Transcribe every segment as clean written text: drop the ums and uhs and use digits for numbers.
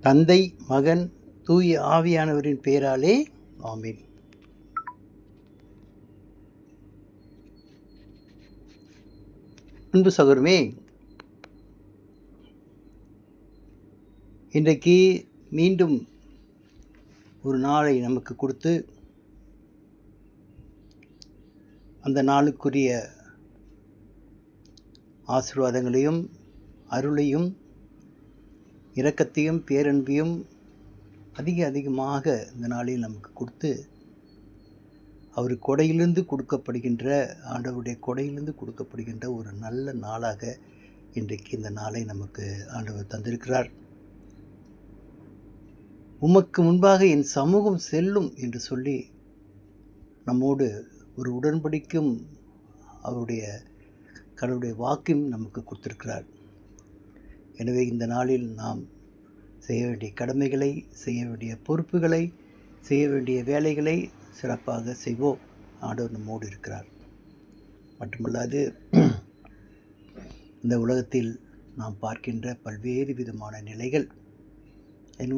தந்தை, மகன், தூய ஆவியானவரின் பெயராலே ஆமென். அன்பு சகோதரமே, இன்றைக்கு மீண்டும் ஒரு நாளை நமக்கு கொடுத்து அந்த நாளுக்குரிய ஆசீர்வாதங்களையும் அருளையும் இரக்கத்தையும் பேரன்பையும் அதிகமாக இந்த நாளில் நமக்கு கொடுத்து அவர் கொடையிலிருந்து கொடுக்கப்படுகின்ற ஆண்டவருடைய கொடையிலிருந்து கொடுக்கப்படுகின்ற ஒரு நல்ல நாளாக இன்றைக்கு இந்த நாளை நமக்கு ஆண்டவர் தந்திருக்கிறார். உமக்கு முன்பாக என் சமூகம் செல்லும் என்று சொல்லி நம்மோடு ஒரு உடன்படிக்கும் அவருடைய கடவுளுடைய வாக்கையும் நமக்கு கொடுத்திருக்கிறார். எனவே இந்த நாளில் நாம் செய்ய வேண்டிய கடமைகளை, செய்ய வேண்டிய பொறுப்புகளை, செய்ய வேண்டிய வேலைகளை சிறப்பாக செய்வோம். ஆண்டவர் நம்மோடு இருக்கிறார். மட்டுமல்லாது இந்த உலகத்தில் நாம் பார்க்கின்ற பல்வேறு விதமான நிலைகள்,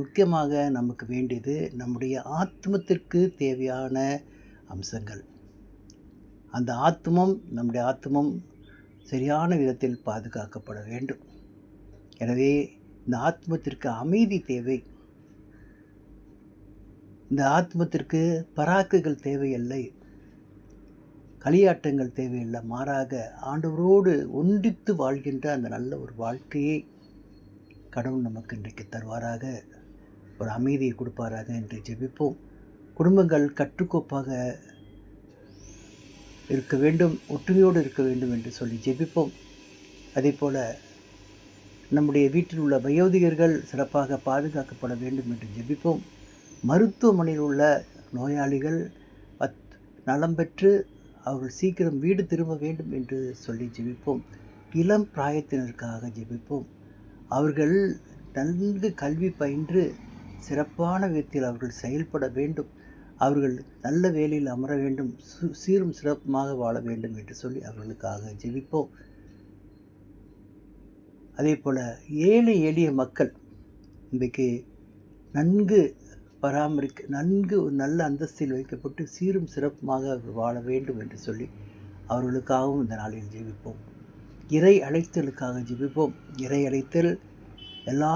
முக்கியமாக நமக்கு வேண்டியது நம்முடைய ஆத்மத்திற்கு தேவையான அம்சங்கள். அந்த நம்முடைய ஆத்மம் சரியான விதத்தில் பாதுகாக்கப்பட வேண்டும். எனவே இந்த ஆத்மத்திற்கு அமைதி தேவை. இந்த ஆத்மத்திற்கு பராக்குகள் தேவையில்லை, களியாட்டங்கள் தேவையில்லை. மாறாக ஆண்டவரோடு ஒன்றித்து வாழ்கின்ற அந்த நல்ல ஒரு வாழ்க்கையை கடவுள் நமக்கு இன்றைக்கு தருவாராக, ஒரு அமைதியை கொடுப்பாராக என்று ஜெபிப்போம். குடும்பங்கள் கட்டுக்கோப்பாக இருக்க வேண்டும், ஒற்றுமையோடு இருக்க வேண்டும் என்று சொல்லி ஜெபிப்போம். அதே போல நம்முடைய வீட்டில் உள்ள வயோதிகர்கள் சிறப்பாக பாதுகாக்கப்பட வேண்டும் என்று ஜெபிப்போம். மருத்துவமனையில் உள்ள நோயாளிகள் நலம் பெற்று அவர்கள் சீக்கிரம் வீடு திரும்ப வேண்டும் என்று சொல்லி ஜெபிப்போம். இளம் பிராயத்தினருக்காக ஜெபிப்போம். அவர்கள் நன்கு கல்வி பயின்று சிறப்பான விதத்தில் அவர்கள் செயல்பட வேண்டும், அவர்கள் நல்ல வேலையில் அமர வேண்டும், சீரும் சிறப்புமாக வாழ வேண்டும் என்று சொல்லி அவர்களுக்காக ஜெபிப்போம். அதே போல் ஏழை எளிய மக்கள் இன்றைக்கு நன்கு நன்கு ஒரு நல்ல அந்தஸ்தில் வைக்கப்பட்டு சீரும் சிறப்புமாக அவர்கள் வாழ வேண்டும் என்று சொல்லி அவர்களுக்காகவும் இந்த நாளில் ஜெபிப்போம். இறை அழைத்தலுக்காக ஜெபிப்போம். இறை அழைத்தல் எல்லா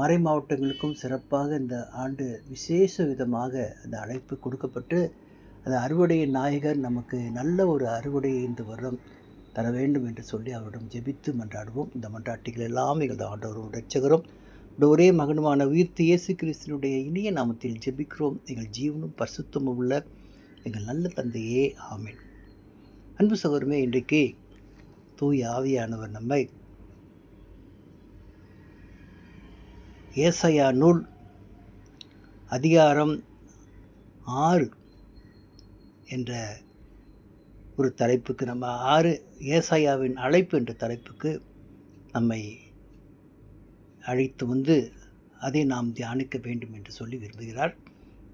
மறை மாவட்டங்களுக்கும் சிறப்பாக இந்த ஆண்டு விசேஷ விதமாக அந்த அழைப்பு கொடுக்கப்பட்டு அந்த அறுவடையின் நாயகர் நமக்கு நல்ல ஒரு அறுவடையை இந்த வருடம் தர வேண்டும் என்று சொல்லி அவரிடம் ஜெபித்து மன்றாடுவோம். இந்த மன்றாட்டுகள் எல்லாம் எங்களது ஆண்டவரும் இரட்சகரும் ஒரே மகனுமான உயிர்த்த இயேசு கிறிஸ்துவினுடைய இனிய நாமத்தில் ஜெபிக்கிறோம். எங்கள் ஜீவனும் பரிசுத்தமும் உள்ள எங்கள் நல்ல தந்தையே, ஆமென். அன்பு சகோதரமே, இன்றைக்கு தூய ஆவியானவர் நம்மை ஏசாயா நூல் அதிகாரம் 6 என்ற ஒரு தலைப்புக்கு, நம்ம 6 ஏசாயாவின் அழைப்பு என்ற தலைப்புக்கு நம்மை அழைத்து வந்து அதை நாம் தியானிக்க வேண்டும் என்று சொல்லி விரும்புகிறார்.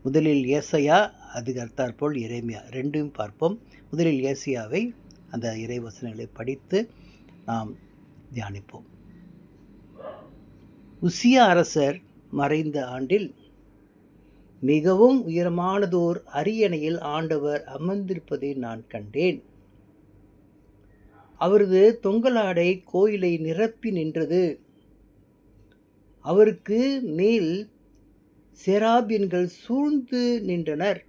முதலில் ஏசாயா, அதுக்கு அடுத்தாற்போல் எரேமியா, ரெண்டும் பார்ப்போம். முதலில் ஏசாயாவை, அந்த இறைவசனங்களை படித்து நாம் தியானிப்போம். உசியா அரசர் மறைந்த ஆண்டில் மிகவும் உயரமானதோர் அரியணையில் ஆண்டவர் அமர்ந்திருப்பதை நான் கண்டேன். அவரது தொங்கலாடை கோயிலை நிரப்பி நின்றது. அவருக்கு மேல் செராபியன்கள் சூழ்ந்து நின்றனர்.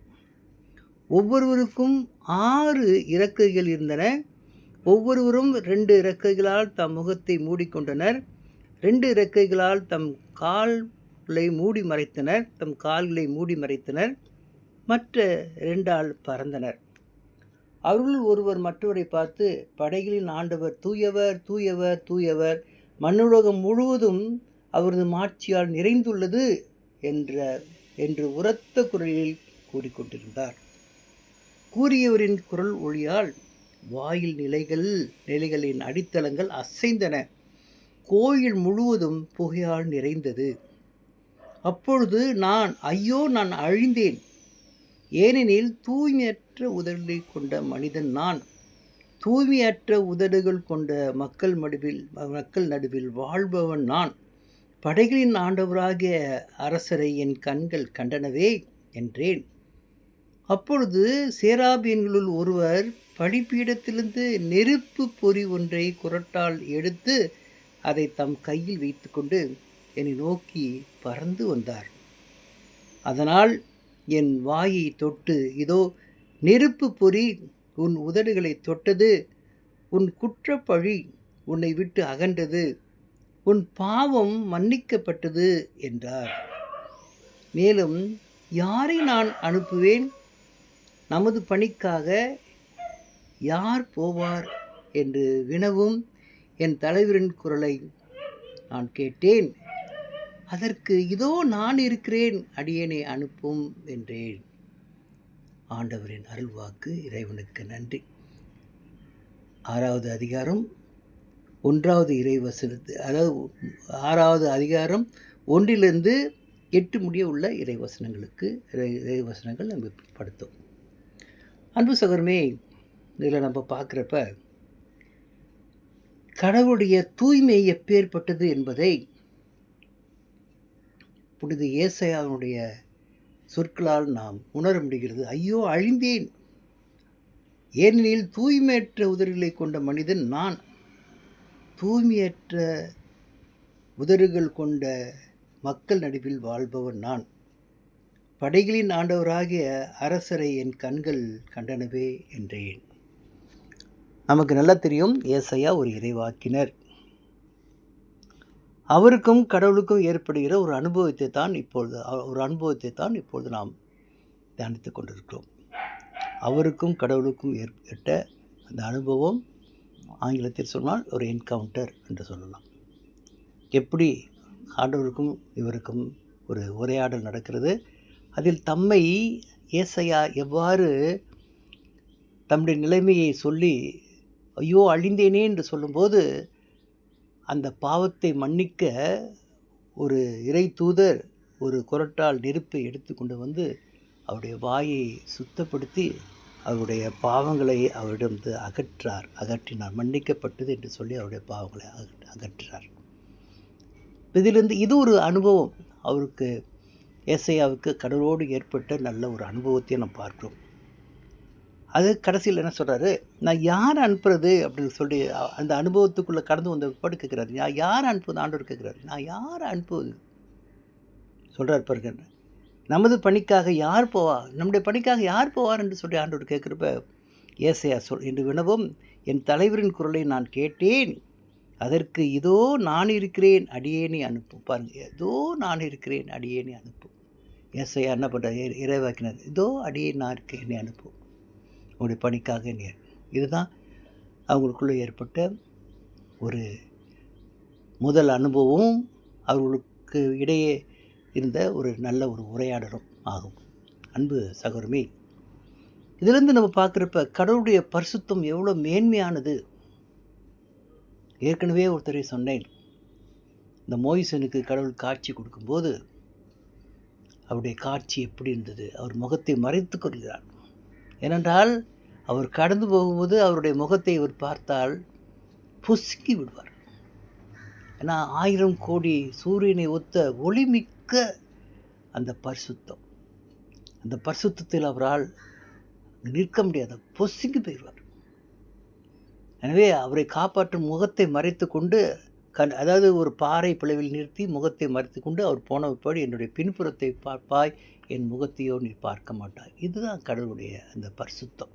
ஒவ்வொருவருக்கும் 6 இறக்கைகள் இருந்தன. ஒவ்வொருவரும் 2 இறக்கைகளால் தம் முகத்தை மூடிக்கொண்டனர். 2 இறக்கைகளால் தம் கால்களை மூடி மறைத்தனர். மற்ற 2ஆல் பறந்தனர். அவர்கள் ஒருவர் மற்றவரை பார்த்து, படைகளின் ஆண்டவர் தூயவர், தூயவர், தூயவர், மண்ணுலகம் முழுவதும் அவரது மாட்சியால் நிறைந்துள்ளது என்று உரத்த குரலில் கூறிக்கொண்டிருந்தார். கூறியவரின் குரல் ஒளியால் வாயில் நிலைகளின் அடித்தளங்கள் அசைந்தன. கோயில் முழுவதும் புகையால் நிறைந்தது. அப்பொழுது ஐயோ, நான் அழிந்தேன், ஏனெனில் தூய்மையற்ற உதடுகளை கொண்ட மனிதன் நான். தூய்மையற்ற உதடுகள் கொண்ட மக்கள் நடுவில் வாழ்பவன் நான். படைகளின் ஆண்டவராகிய அரசரை என் கண்கள் கண்டனவே என்றேன். அப்பொழுது சேராபீன்களுள் ஒருவர் பலிபீடத்திலிருந்து நெருப்பு பொறி ஒன்றை குறட்டால் எடுத்து அதை தம் கையில் வைத்துக்கொண்டு என்னை நோக்கி பறந்து வந்தார். அதனால் என் வாயை தொட்டு, இதோ நெருப்பு பொறி உன் உதடுகளை தொட்டது, உன் குற்றப்பழி உன்னை விட்டு அகன்றது, உன் பாவம் மன்னிக்கப்பட்டது என்றார். மேலும், யாரை நான் அனுப்புவேன்? நமது பணிக்காக யார் போவார் என்று வினவும் என் தலைவரின் குரலை நான் கேட்டேன். அதற்கு, இதோ நான் இருக்கிறேன், அடியேனை அனுப்பும் என்றேன். ஆண்டவரின் அருள்வாக்கு. இறைவனுக்கு நன்றி. 6வது அதிகாரம் 1வது இறைவசனத்து, அதாவது 6வது அதிகாரம் 1லிருந்து 8 முடிய உள்ள இறைவசனங்கள் நம்ம படுத்தோம். அன்பு சகோதரமே, இதில் நம்ம பார்க்குறப்ப கடவுளுடைய தூய்மை எப்பேற்பட்டது என்பதை புனித ஏசாயாவுடைய சொற்களால் நாம் உணர முடிகிறது. ஐயோ அழிந்தேன், ஏனெனில் தூய்மையற்ற உதடுகளை கொண்ட மனிதன் நான், தூய்மையற்ற உதடுகள் கொண்ட மக்கள் நடுவில் வாழ்பவன் நான். படைகளின் ஆண்டவராகிய அரசரை என் கண்கள் கண்டனவே என்றேன். நமக்கு நல்லா தெரியும், ஏசாயா ஒரு இறைவாக்கினர். அவருக்கும் கடவுளுக்கும் ஏற்படுகிற ஒரு அனுபவத்தை தான் இப்பொழுது நாம் தியானித்துக் கொண்டிருக்கிறோம். அவருக்கும் கடவுளுக்கும் ஏற்பட்ட அந்த அனுபவம் ஆங்கிலத்தில் சொன்னால் ஒரு என்கவுண்டர் என்று சொல்லலாம். எப்படி ஆண்டவருக்கும் இவருக்கும் ஒரு உரையாடல் நடக்கிறது, அதில் தம்மை ஏசாயா எவ்வாறு தம்முடைய நிலைமையை சொல்லி ஐயோ அழிந்தேனே என்று சொல்லும்போது, அந்த பாவத்தை மன்னிக்க ஒரு இறை தூதர் ஒரு குறட்டால் நெருப்பை எடுத்து கொண்டு வந்து அவருடைய வாயை சுத்தப்படுத்தி அவருடைய பாவங்களை அவரிடம் அகற்றினார். மன்னிக்கப்பட்டது என்று சொல்லி அவருடைய பாவங்களை அகற்றினார். இதிலிருந்து இது ஒரு அனுபவம். அவருக்கு, ஏசாயாவுக்கு கடவுளோடு ஏற்பட்ட நல்ல ஒரு அனுபவத்தை நாம் பார்க்கிறோம். அது கடைசியில் என்ன சொல்கிறாரு, நான் யார் அனுப்புறது அப்படின்னு சொல்லி அந்த அனுபவத்துக்குள்ளே கடந்து வந்த பாடு கேட்குறாரு. நான் யார் அனுப்புவது? ஆண்டவர் கேட்குறாரு, நான் யார் அனுப்புவது சொல்கிறார் பாருங்க. நமது பணிக்காக யார் போவார், நம்முடைய பணிக்காக யார் போவார் என்று சொல்லி ஆண்டவர் கேட்குறப்ப ஏசாயா என்று வினவும் என் தலைவரின் குரலை நான் கேட்டேன். அதற்கு, இதோ நான் இருக்கிறேன், அடியேனை அனுப்பும். பாருங்க, இதோ நான் இருக்கிறேன், அடியேனை அனுப்பும். ஏசாயா என்ன பண்ணுறாரு, இறைவாக்கினார், இதோ அடியேன் நான் இருக்கேன், என்னை அனுப்பும், உங்களுடைய பணிக்காக. இதுதான் அவங்களுக்குள்ளே ஏற்பட்ட ஒரு முதல் அனுபவமும் அவர்களுக்கு இடையே இருந்த ஒரு நல்ல ஒரு உரையாடலும் ஆகும். அன்பு சகோதரமே, இதிலிருந்து நம்ம பார்க்குறப்ப கடவுளுடைய பரிசுத்தம் எவ்வளோ மேன்மையானது. ஏற்கனவே ஒருத்தரை சொன்னேன், இந்த மோயிசனுக்கு கடவுள் காட்சி கொடுக்கும்போது அவருடைய காட்சி எப்படி இருந்தது, அவர் முகத்தை மறைத்து கொள்கிறார். ஏனென்றால் அவர் கடந்து போகும்போது அவருடைய முகத்தை இவர் பார்த்தால் பொசுக்கி விடுவார். ஏன்னா 1000 கோடி சூரியனை ஒத்த ஒளிமிக்க அந்த பரிசுத்தம், அந்த பரிசுத்தத்தில் அவரால் நிற்க முடியாத, பொசுங்கி போயிடுவார். எனவே அவரை காப்பாற்றும் முகத்தை மறைத்து கொண்டு அதாவது ஒரு பாறை பிளவில் நிறுத்தி முகத்தை மறைத்து கொண்டு அவர் போன பிற்பாடு, என்னுடைய பின்புறத்தை பார்ப்பாய், என் முகத்தையோ நீ பார்க்க மாட்டாய். இதுதான் கடவுளுடைய அந்த பரிசுத்தம்.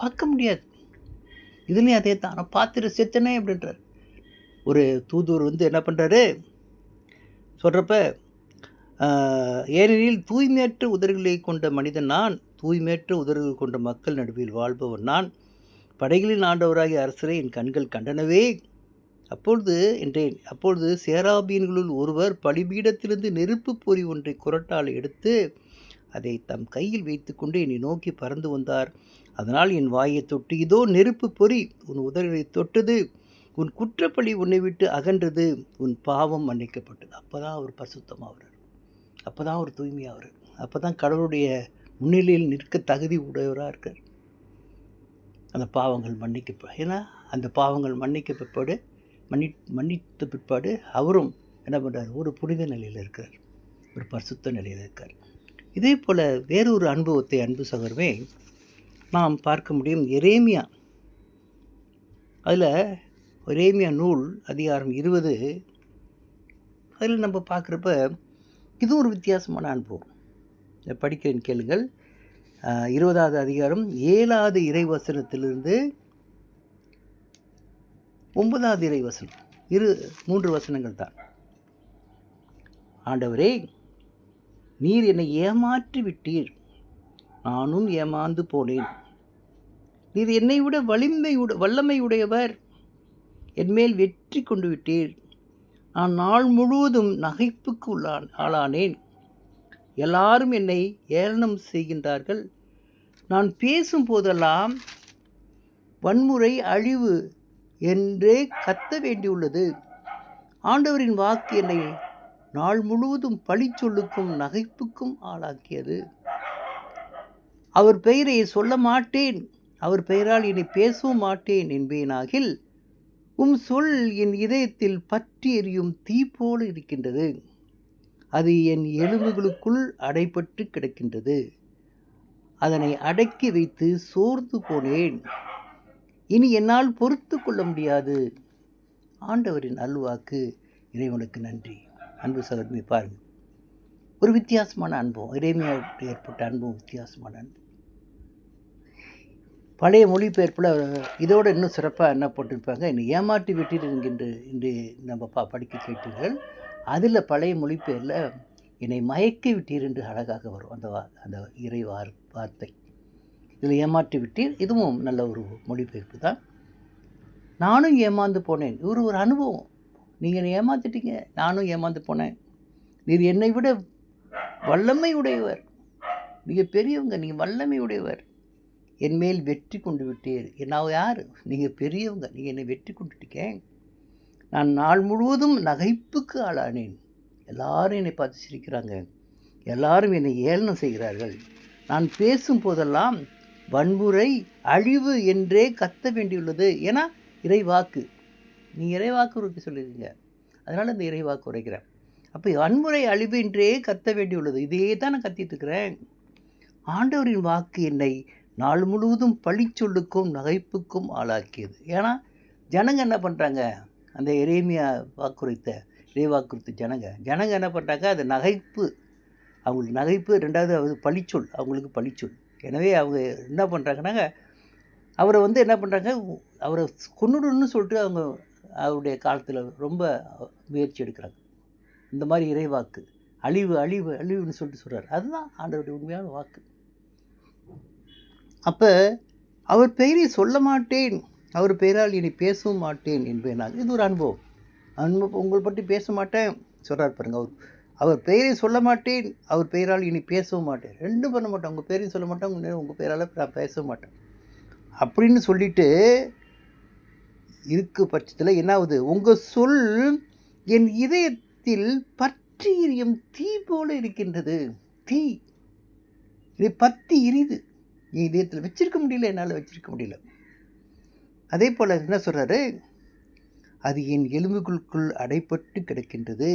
பார்க்க முடியாது. இதுலேயும் அதே தான். நான் பார்த்துட்டு செத்தனே அப்படின்றார். ஒரு தூதுவர் என்ன பண்ணுறாரு சொல்கிறப்ப, ஏனெனில் தூய்மையற்ற உதடுகளை கொண்ட மனிதன் நான், தூய்மையற்ற உதடுகள் கொண்ட மக்கள் நடுவில் வாழ்பவன் நான். படைகளின் ஆண்டவராகிய அரசரை என் கண்கள் கண்டனவே என்றேன். அப்பொழுது சேராபீன்களுள் ஒருவர் பலிபீடத்திலிருந்து நெருப்பு பொறி ஒன்றை குறட்டால் எடுத்து அதை தம் கையில் வைத்துக்கொண்டு என்னை நோக்கி பறந்து வந்தார். அதனால் என் வாயை தொட்டு, இதோ நெருப்பு பொறி உன் உதடுகளை தொட்டது, உன் குற்றப்பழி உன்னை விட்டு அகன்றது, உன் பாவம் மன்னிக்கப்பட்டது. அப்போதான் அவர் பரிசுத்தமாகிறார், அப்போதான் அவர் தூய்மையாகிறார், அப்போதான் கடவுளுடைய முன்னிலையில் நிற்க தகுதி உடையவராக இருக்கார். அந்த பாவங்கள் ஏன்னா அந்த பாவங்கள் மன்னிக்கப்பட்டு மன்னித்த பிற்பாடு அவரும் என்ன பண்ணுறார்? ஒரு புனித நிலையில் இருக்கார், ஒரு பரிசுத்த நிலையில் இருக்கார். இதே போல் வேறொரு அனுபவத்தை அன்பு சகோதரமே நாம் பார்க்க முடியும். எரேமியா, அதில் எரேமியா நூல் அதிகாரம் 20, அதில் நம்ம பார்க்குறப்ப இது ஒரு வித்தியாசமான அனுபவம். படிக்கிறேன் கேளுங்கள். 20வது அதிகாரம் 7வது இறைவசனத்திலிருந்து 9வது இறைவசனம், 3 வசனங்கள் தான். ஆண்டவரே, நீர் என்னை ஏமாற்றி விட்டீர், நானும் ஏமாந்து போனேன். நீர் என்னை விட வல்லமையுடையவர், என்மேல் வெற்றி கொண்டு விட்டீர். நான் நாள் முழுவதும் நகைப்புக்கு ஆளானேன். எல்லாரும் என்னை ஏளனம் செய்கின்றார்கள். நான் பேசும் போதெல்லாம் வன்முறை, அழிவு என்றே கத்த வேண்டியுள்ளது. ஆண்டவரின் வாக்கு என்னை நாள் முழுவதும் பழிச்சொல்லுக்கும் நகைப்புக்கும் ஆளாக்கியது. அவர் பெயரை சொல்ல மாட்டேன், அவர் பெயரால் என்னை பேசவும் மாட்டேன் என்பேனாகில், உம் சொல் என் இதயத்தில் பற்றி எரியும் தீ போல இருக்கின்றது. அது என் எலும்புகளுக்குள் அடைபட்டு கிடக்கின்றது. அதனை அடக்கி வைத்து சோர்ந்து போனேன். இனி என்னால் பொறுத்து கொள்ள முடியாது. ஆண்டவரின் அல்வாக்கு. இறைவனுக்கு நன்றி. அன்பு சகோதரனை பாருங்கள், ஒரு வித்தியாசமான அனுபவம். எரேமியாவுக்கு ஏற்பட்ட அனுபவம் வித்தியாசமான அனுபவம். பழைய மொழிபெயர்ப்பில் இதோடு இன்னும் சிறப்பாக என்ன போட்டிருப்பாங்க? என்னை ஏமாற்றி விட்டீர் என்று நம்ம படிக்க கேட்டீர்கள். அதில் பழைய மொழிபெயரில் என்னை மயக்கி விட்டீர் என்று அழகாக வரும் அந்த இறை வார்த்தை. இதில் ஏமாற்றி விட்டீர், இதுவும் நல்ல ஒரு மொழிபெயர்ப்பு தான். நானும் ஏமாந்து போனேன். ஒரு அனுபவம். நீங்கள் என்னை ஏமாத்திட்டீங்க, நானும் ஏமாந்து போனேன். நீர் என்னை விட வல்லமை உடையவர், நீங்கள் பெரியவங்க, நீங்கள் வல்லமை உடையவர், என்மேல் வெற்றி கொண்டு விட்டீர். நான் யார்? நீங்கள் பெரியவங்க, நீங்கள் என்னை வெற்றி கொண்டுட்டீங்க. நான் நாள் முழுவதும் நகைப்புக்கு ஆளானேன். எல்லாரும் என்னை பார்த்து சிரிக்கிறாங்க, எல்லாரும் என்னை ஏளனம் செய்கிறார்கள். நான் பேசும் போதெல்லாம் வன்முறை, அழிவு என்றே கத்த வேண்டியுள்ளது. ஏன்னா இறைவாக்கு, நீங்கள் இறைவாக்கு உரைக்க சொல்லிடுங்க, அதனால் இந்த இறைவாக்கு உரைக்கிறேன். அப்போ வன்முறை, அழிவு என்றே கத்த வேண்டியுள்ளது. இதே தான் நான் கத்திட்டு இருக்கிறேன். ஆண்டவரின் வாக்கு என்னை நாள் முழுவதும் பழிச்சொல்லுக்கும் நகைப்புக்கும் ஆளாக்கியது. ஏன்னா ஜனங்க என்ன பண்ணுறாங்க? அந்த எரேமியா இறைவாக்குரைத்த ஜனங்க என்ன பண்ணுறாங்க? அது நகைப்பு, அவங்களுக்கு நகைப்பு. ரெண்டாவது அது பழிச்சொல், அவங்களுக்கு பழிச்சொல். எனவே அவங்க என்ன பண்ணுறாங்கன்னா, அவரை என்ன பண்ணுறாங்க? அவரை கொன்னுடணும்னு சொல்லிட்டு அவங்க அவருடைய காலத்தில் ரொம்ப முயற்சி எடுக்கிறாங்க. இந்த மாதிரி இறைவாக்கு, அழிவு அழிவு அழிவுன்னு சொல்லிட்டு சொல்கிறார். அதுதான் ஆண்டவருடைய உண்மையான வாக்கு. அப்போ அவர் பெயரை சொல்ல மாட்டேன், அவர் பெயரால் இனி பேசவும் மாட்டேன் என்பேனாக. இது ஒரு அனுபவம். உங்களை பற்றி பேச மாட்டேன் சொல்கிறார் பாருங்க. அவர் பெயரை சொல்ல மாட்டேன், அவர் பெயரால் இனி பேசவும் மாட்டேன். ரெண்டும் பண்ண மாட்டேன். உங்கள் பெயரையும் சொல்ல மாட்டேன், உங்கள் பெயரால் நான் பேசவும் மாட்டேன் அப்படின்னு சொல்லிட்டு இருக்கு பட்சத்தில் என்ன ஆகுது? உங்கள் சொல் என் இதயத்தில் பற்றி எரியும் தீ போல இருக்கின்றது. தீ இதை பற்றி எரியுது, என் இதயத்தில் வச்சிருக்க முடியல, என்னால் வச்சிருக்க முடியல. அதே போல் என்ன சொல்கிறாரு? அது என் எலும்புகளுக்குள் அடைப்பட்டு கிடக்கின்றது.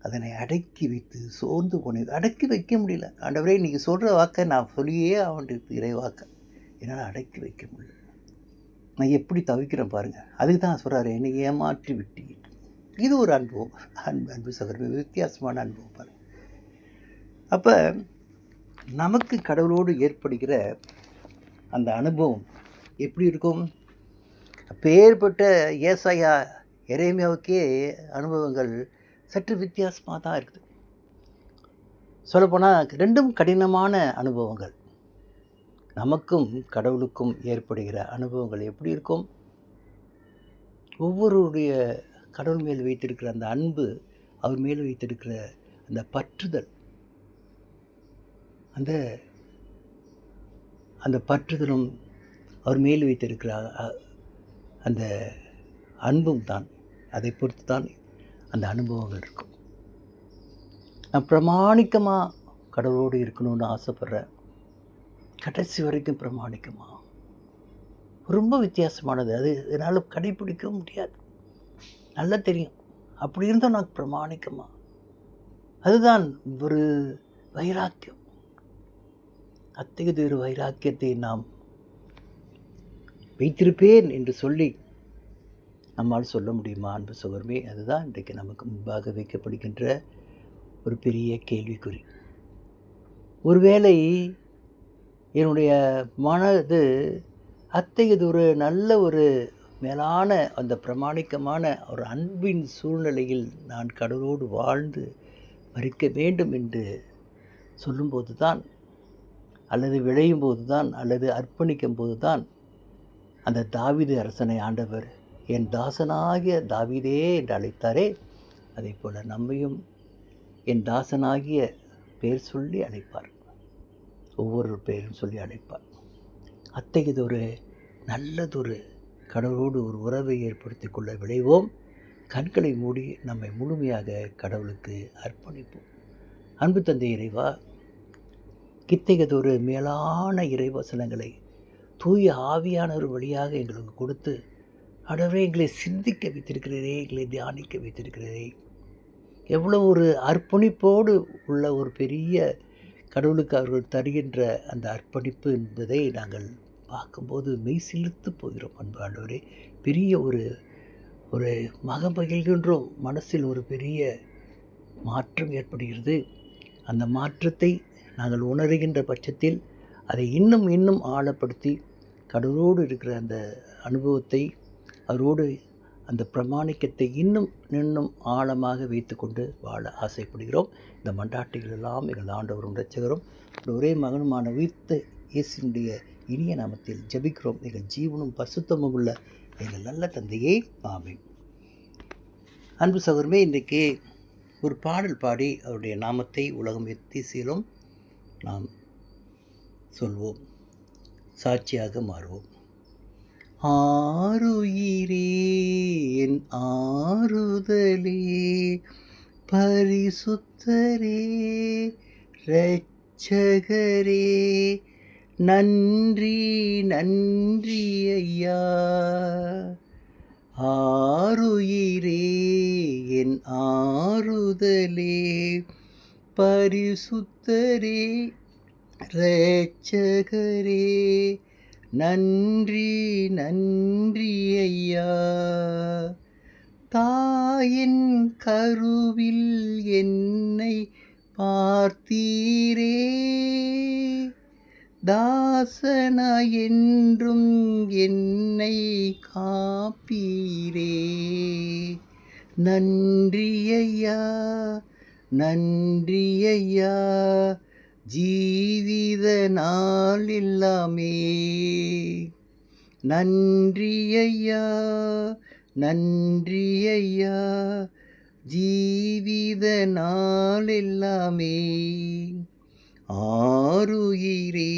அதனை அடக்கி வைத்து சோர்ந்து போனது. அடக்கி வைக்க முடியல. ஆண்டவரே, நீங்கள் சொல்கிற வாக்கை நான் சொல்லியே ஆண்டிருக்கு, இறைவாக்க என்னால் அடக்கி வைக்க முடியல. நான் எப்படி தவிக்கிறேன் பாருங்கள். அதுக்கு தான் சொல்கிறாரு, என்னை ஏமாற்றி விட்டீர். இது ஒரு அனுபவம். அன்பு சகோதரர், வித்தியாசமான அனுபவம் பாருங்கள். அப்போ நமக்கு கடவுளோடு ஏற்படுகிற அந்த அனுபவம் எப்படி இருக்கும்? அப்பேற்பட்ட ஏசாயா, எரேமியாவுக்கே அனுபவங்கள் சற்று வித்தியாசமாக தான் இருக்குது. சொல்லப்போனால் ரெண்டும் கடினமான அனுபவங்கள். நமக்கும் கடவுளுக்கும் ஏற்படுகிற அனுபவங்கள் எப்படி இருக்கும்? ஒவ்வொருடைய கடவுள் மேல் வைத்திருக்கிற அந்த அன்பு, அவர் மேல் வைத்திருக்கிற அந்த பற்றுதல், அந்த பற்றுதலும் அவர் மேல் வைத்திருக்கிற அந்த அன்பும் தான், அதை பொறுத்து தான் அந்த அனுபவங்கள் இருக்கும். நான் பிரமாணிக்கமாக கடவுளோடு இருக்கணும்னு ஆசைப்படுறேன். கடைசி வரைக்கும் பிரமாணிக்கமாக ரொம்ப வித்தியாசமானது. அது என்னால் கடைப்பிடிக்கவும் முடியாது. நல்லா தெரியும். அப்படி இருந்தும் நான் பிரமாணிக்கமா, அதுதான் ஒரு வைராக்கியம். அத்தகைய ஒரு வைராக்கியத்தை நாம் வைத்திருப்பேன் என்று சொல்லி நம்மால் சொல்ல முடியுமா அன்பு சகோதரமே? அதுதான் இன்றைக்கு நமக்கு முன்பாக வைக்கப்படுகின்ற ஒரு பெரிய கேள்விக்குறி. ஒருவேளை என்னுடைய மனது அத்தகையதொரு நல்ல ஒரு மேலான அந்த பிரமாணிக்கமான ஒரு அன்பின் சூழ்நிலையில் நான் கடவுளோடு வாழ்ந்து மரிக்க வேண்டும் என்று சொல்லும்போது தான், அல்லது விளையும் போது தான், அல்லது அர்ப்பணிக்கும் போது தான், அந்த தாவீது அரசனை ஆண்டவர் என் தாசனாகிய தாவீதே என்று அழைத்தாரே, அதே போல நம்மையும் என் தாசனாகிய பெயர் சொல்லி அழைப்பார். ஒவ்வொரு பெயரும் சொல்லி அழைப்பார். அத்தகையதொரு நல்லதொரு கடவுளோடு ஒரு உறவை ஏற்படுத்தி கொள்ள விளைவோம். கண்களை மூடி நம்மை முழுமையாக கடவுளுக்கு அர்ப்பணிப்போம். அன்பு தந்தை இறைவா, இத்தகையதொரு மேலான இறைவசனங்களை தூய ஆவியானவர் வழியாக எங்களுக்கு கொடுத்து ஆண்டவரே எங்களை சிந்திக்க வைத்திருக்கிறீரே, எங்களை தியானிக்க வைத்திருக்கிறீரே. எவ்வளோ ஒரு அர்ப்பணிப்போடு உள்ள ஒரு பெரிய கடவுளுக்கு அவர்கள் தருகின்ற அந்த அர்ப்பணிப்பு என்பதை நாங்கள் பார்க்கும்போது மெய் சிலிர்த்து போகிறோம் அன்பு ஆண்டவரே. பெரிய ஒரு ஒரு மகிழ்கின்றோம். மனசில் ஒரு பெரிய மாற்றம் ஏற்படுகிறது. அந்த மாற்றத்தை நாங்கள் உணர்கின்ற பட்சத்தில் அதை இன்னும் இன்னும் ஆழப்படுத்தி கடவுளோடு இருக்கிற அந்த அனுபவத்தை, அவரோடு அந்த பிரமாணிக்கத்தை இன்னும் இன்னும் ஆழமாக வைத்துக்கொண்டு வாழ ஆசைப்படுகிறோம். இந்த மன்றாட்டுகள் எல்லாம் எங்கள் ஆண்டவரும் இரட்சகரும் ஒரே மகனுமான உயிர்த்த இயேசுவினுடைய இனிய நாமத்தில் ஜெபிக்கிறோம். எங்கள் ஜீவனும் பசுத்தமும் உள்ள எங்கள் நல்ல தந்தையே, ஆமென். அன்பு சகோதரமே, இன்றைக்கு ஒரு பாடல் பாடி அவருடைய நாமத்தை உலகம் எத்திசையிலும் நாம் சொல்வோம், சாட்சியாக மாறுவோம். ஆருயிரே என் ஆறுதலே, பரிசுத்தரே இரட்சகரே, நன்றி நன்றி ஐயா. ஆருயிரே என் ஆறுதலே, பரிசுத்தரே இரட்சகரே, நன்றி நன்றி ஐயா. தாயின் கருவில் என்னை பார்த்தீரே, தாசனாய் என்றும் என்னை காப்பீரே. நன்றி ஐயா, நன்றி ஐயா, ஜீவித நாள் எல்லாமே. நன்றி ஐயா, நன்றி ஐயா, ஜீவித நாள் எல்லாமே. ஆருயிரே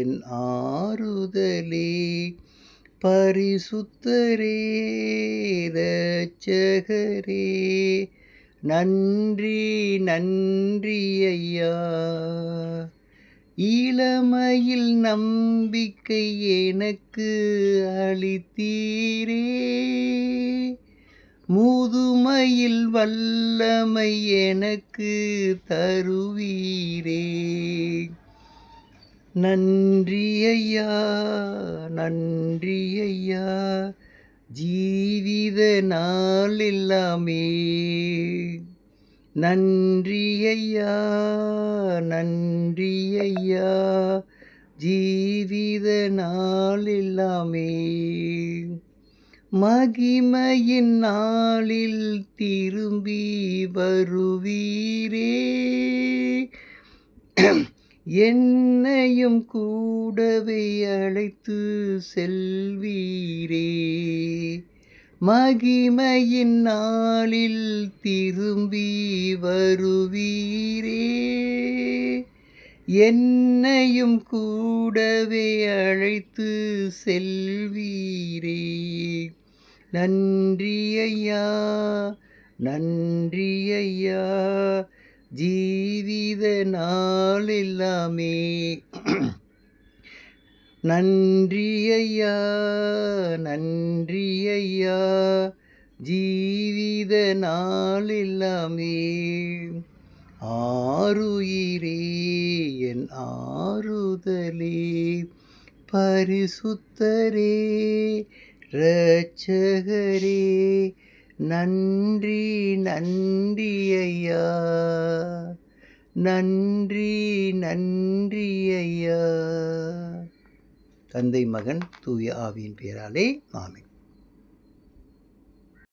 என் ஆறுதலே, பரிசுத்தரே இரட்சகரே, நன்றி நன்றி ஐயா. இளமையில் நம்பிக்கை எனக்கு அளித்தீரே, முதுமையில் வல்லமை எனக்கு தருவீரே. நன்றி ஐயா, நன்றி ஐயா, ஜீவித நாள் எல்லாமே. நன்றி ஐயா, நன்றி ஐயா, ஜீவித நாள் எல்லாமே. மகிமையின் நாளில் திரும்பி வருவீரே, என்னையும் கூடவே அழைத்து செல்வீரே. மகிமையின் நாளில் திரும்பி வருவீரே, என்னையும் கூடவே அழைத்து செல்வீரே. நன்றி ஐயா, நன்றி ஐயா, ஜீவித நாள் எல்லாமே. நன்றி ஐயா, நன்றி ஐயா, ஜீவித நாளெல்லாமே ஆருயிரே என் ஆறுதலே, பரிசுத்தரே இரட்சகரே, நன்றி நன்றி ஐயா, நன்றி நன்றி ஐயா. தந்தை, மகன், தூய ஆவியின் பெயராலே ஆமென்.